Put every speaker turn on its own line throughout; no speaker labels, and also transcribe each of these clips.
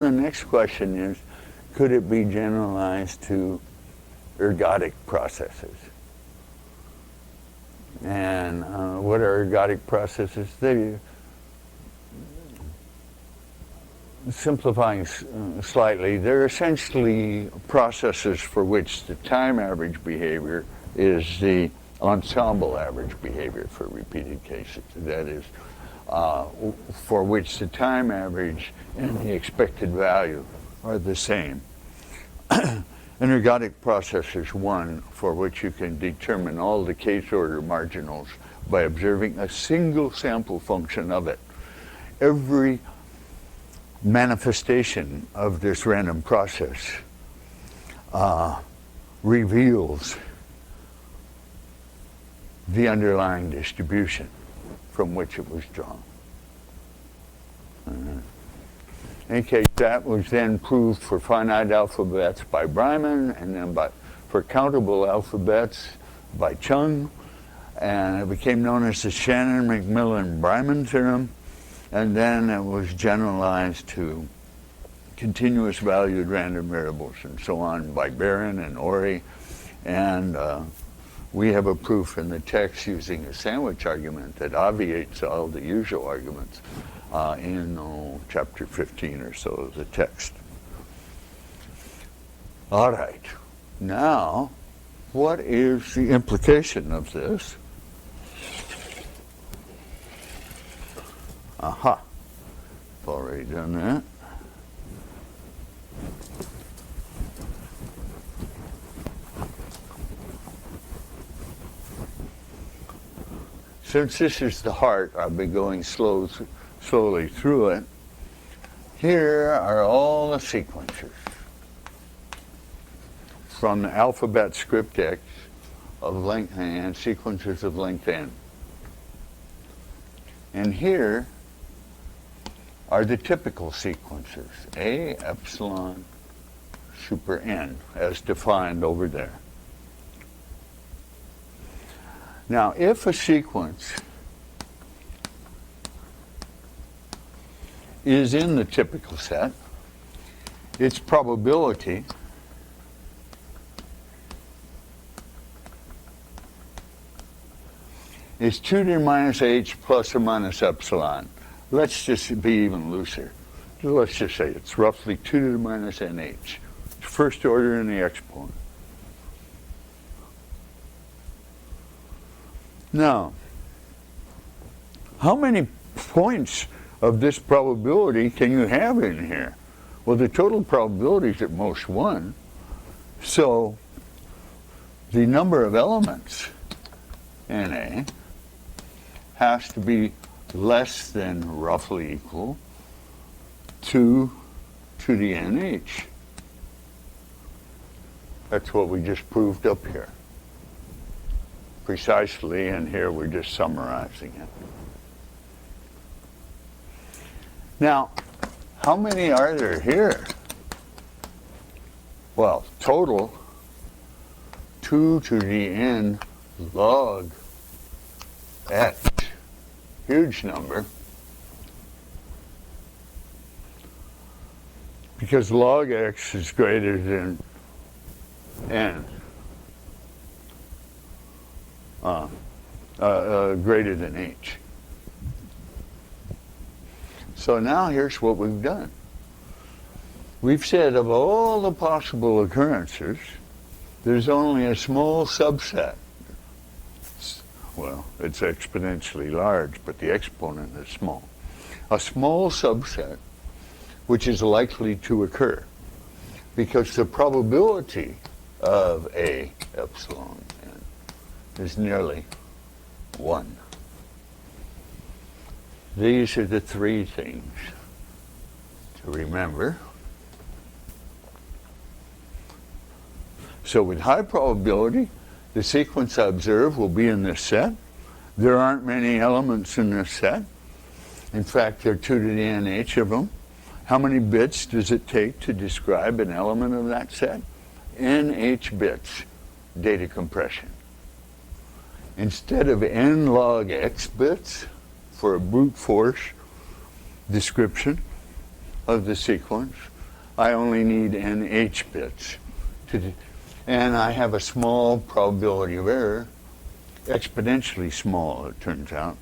The next question is, could it be generalized to ergodic processes? And what are ergodic processes? They, simplifying slightly, they're essentially processes for which the time average behavior is the ensemble average behavior for repeated cases. That is, for which the time average and the expected value are the same. An ergodic process is one for which you can determine all the case order marginals by observing a single sample function of it. Every manifestation of this random process reveals the underlying distribution from which it was drawn. In any case, that was then proved for finite alphabets by Bryman, and then for countable alphabets by Chung, and it became known as the Shannon-McMillan-Bryman theorem, and then it was generalized to continuous valued random variables and so on by Barron and Ori, and we have a proof in the text using a sandwich argument that obviates all the usual arguments in chapter 15 or so of the text. All right, now what is the implication of this? Aha, I've already done that. Since this is the heart, I'll be going slowly through it. Here are all the sequences from the alphabet script X of length and sequences of length n. And here are the typical sequences, A, epsilon, super n, as defined over there. Now, if a sequence is in the typical set, its probability is 2 to the minus h plus or minus epsilon. Let's just be even looser. Let's just say it's roughly 2 to the minus nh. It's first order in the exponent. Now, how many points of this probability can you have in here? Well, the total probability is at most 1. So the number of elements, Na, has to be less than roughly equal to the nh. That's what we just proved up here. Precisely, and here we're just summarizing it. Now, how many are there here? Well, total 2 to the n log x, huge number, because log x is greater than n. Greater than h. So now here's what we've done. We've said of all the possible occurrences, there's only a small subset. Well, it's exponentially large, but the exponent is small. A small subset which is likely to occur because the probability of A epsilon n is nearly 1. These are the 3 things to remember. So with high probability, the sequence I observe will be in this set. There aren't many elements in this set. In fact, there are 2 to the nh of them. How many bits does it take to describe an element of that set? nh bits, data compression. Instead of n log x bits for a brute force description of the sequence, I only need NH bits. And I have a small probability of error, exponentially small, it turns out,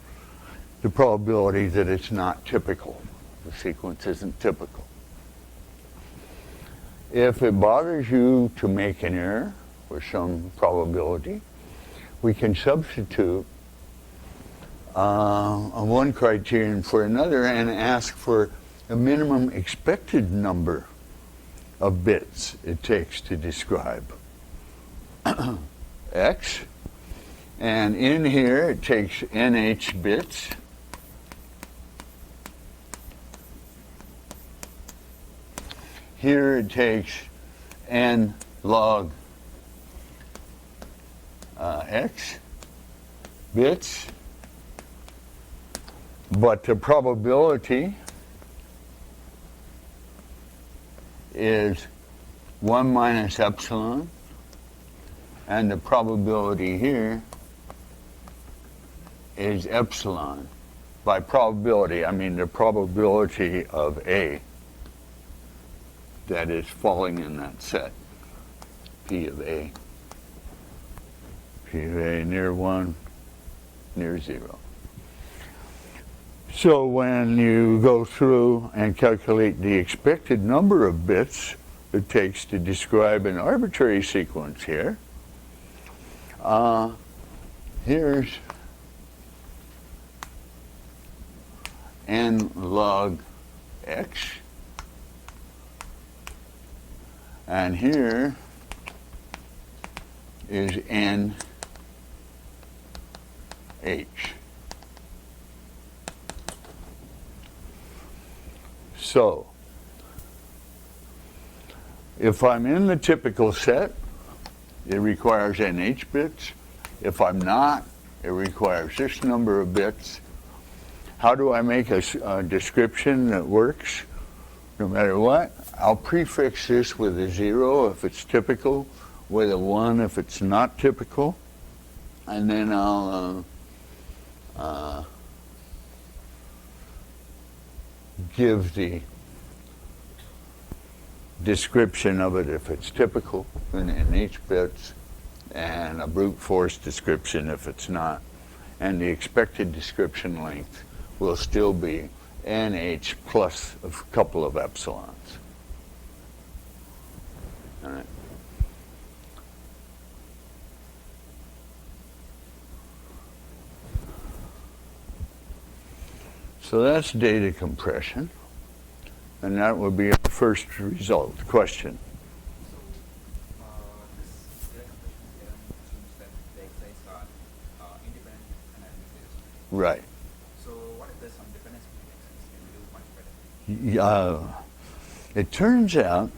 the probability that it's not typical. The sequence isn't typical. If it bothers you to make an error with some probability, we can substitute one criterion for another and ask for a minimum expected number of bits it takes to describe X. And in here it takes NH bits. Here it takes N log X bits. But the probability is 1 minus epsilon, and the probability here is epsilon. By probability, I mean the probability of A that is falling in that set, P of A. P of A near 1, near 0. So when you go through and calculate the expected number of bits it takes to describe an arbitrary sequence here, here's N log X, and here is N H. So, if I'm in the typical set, it requires NH bits. If I'm not, it requires this number of bits. How do I make a description that works no matter what? I'll prefix this with a 0 if it's typical, with a 1 if it's not typical, and then I'll give the description of it if it's typical in NH bits, and a brute force description if it's not. And the expected description length will still be NH plus a couple of epsilons. All right. So that's data compression, and that would be our first result. Question?
So, this data compression theorem assumes that the xi's are independent and administrative.
Right.
So, what if there's some dependence between x's? Can we do much better?
It turns out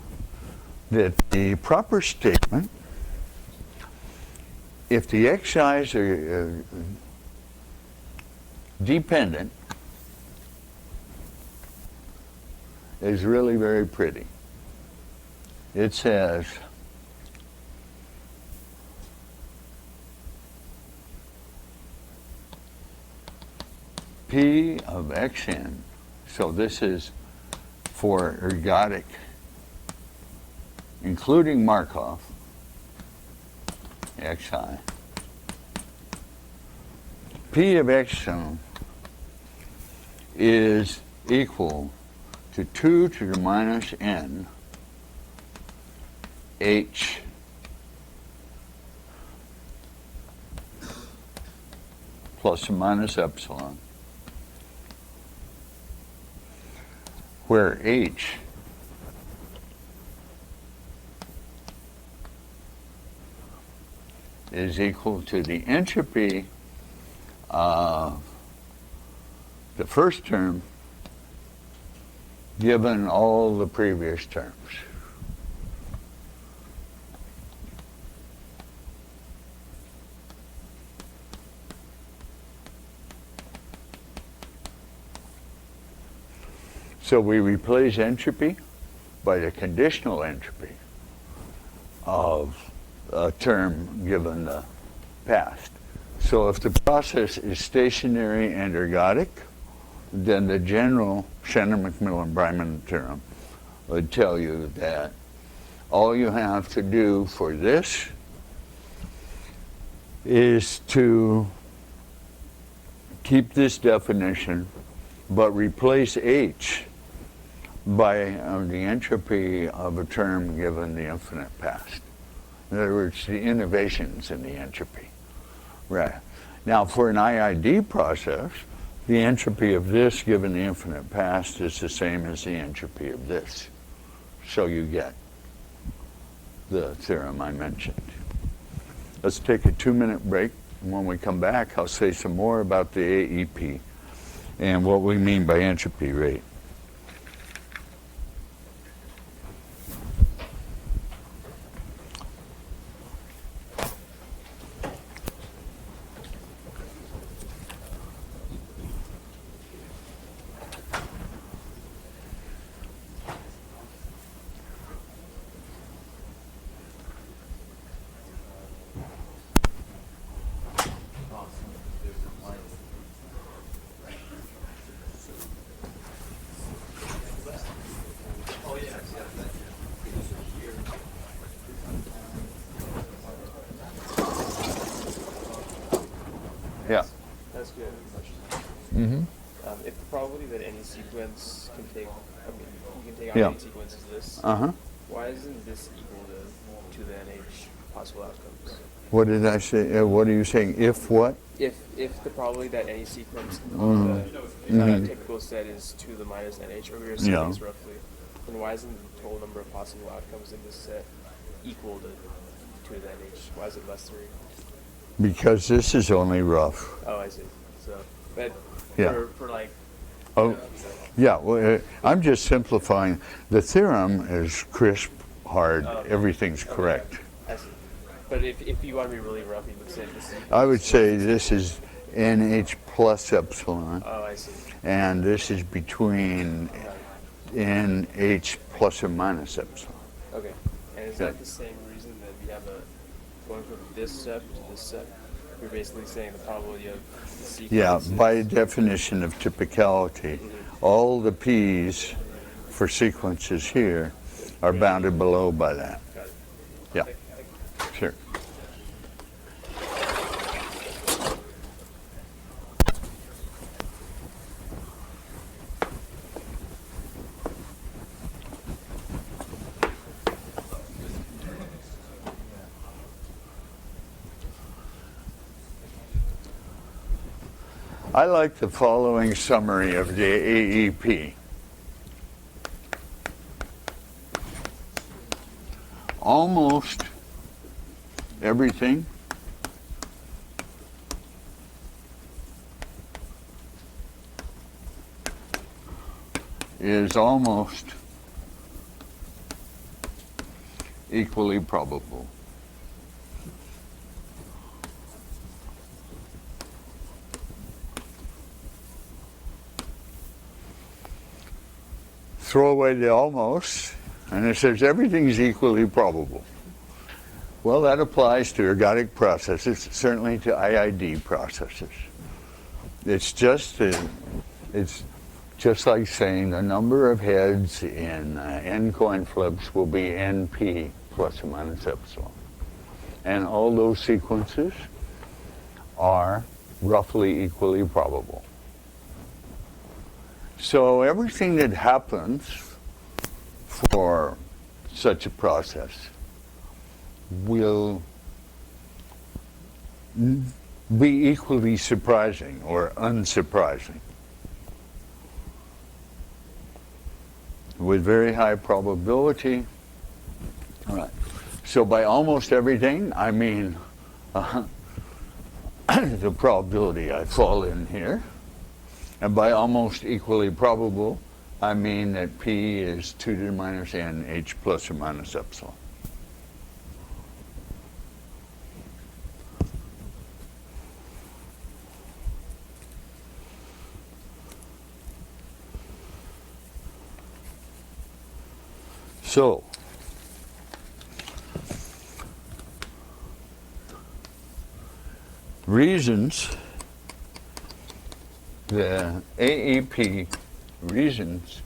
that the proper statement, if the xi's are dependent, is really very pretty. It says P of xn, so this is for ergodic, including Markov, xi. P of xn is equal to 2 to the minus n h plus or minus epsilon, where h is equal to the entropy of the first term given all the previous terms. So we replace entropy by the conditional entropy of a term given the past. So if the process is stationary and ergodic, then the general Shannon-McMillan-Bryman theorem would tell you that all you have to do for this is to keep this definition, but replace H by the entropy of a term given the infinite past. In other words, the innovations in the entropy. Right. Now, for an IID process, the entropy of this given the infinite past is the same as the entropy of this. So you get the theorem I mentioned. Let's take a 2-minute break. And when we come back, I'll say some more about the AEP and what we mean by entropy rate. Yeah.
That's good.
Mm-hmm.
If the probability that any sequence can take, you can take
Yeah.
how many sequences this,
Uh-huh.
why isn't this equal to the NH possible outcomes?
What did I say? What are you saying? If what?
If the probability that any sequence,
Mhm.
typical set is 2 to the minus NH, or we were
Yeah.
saying roughly, then why isn't the total number of possible outcomes in this set equal to 2 to the NH? Why is it less than or equal?
Because this is only rough.
Oh, I see. So, but
Yeah.
for like,
Oh, yeah. Well, I'm just simplifying. The theorem is crisp, hard. Everything's correct.
I see. But if you want to be really rough, you would say this is.
I would say this is NH plus epsilon,
Oh, I see.
and this is between NH plus or minus epsilon.
Okay. And is
Yeah.
that the same reason that we have going from this step to this step? You're basically saying the probability of the sequence.
Yeah,
is-
by definition of typicality, all the P's for sequences here are bounded below by that.
Got it.
Yeah, sure. I like the following summary of the AEP. Almost everything is almost equally probable. Throw away the almost, and it says everything's equally probable. Well, that applies to ergodic processes, certainly to IID processes. It's just like saying the number of heads in n coin flips will be np plus or minus epsilon. And all those sequences are roughly equally probable. So everything that happens for such a process will be equally surprising or unsurprising, with very high probability. All right. So by almost everything, I mean the probability I fall in here. And by almost equally probable, I mean that P is 2 to the minus n h plus or minus epsilon. So, reasons the AEP reasons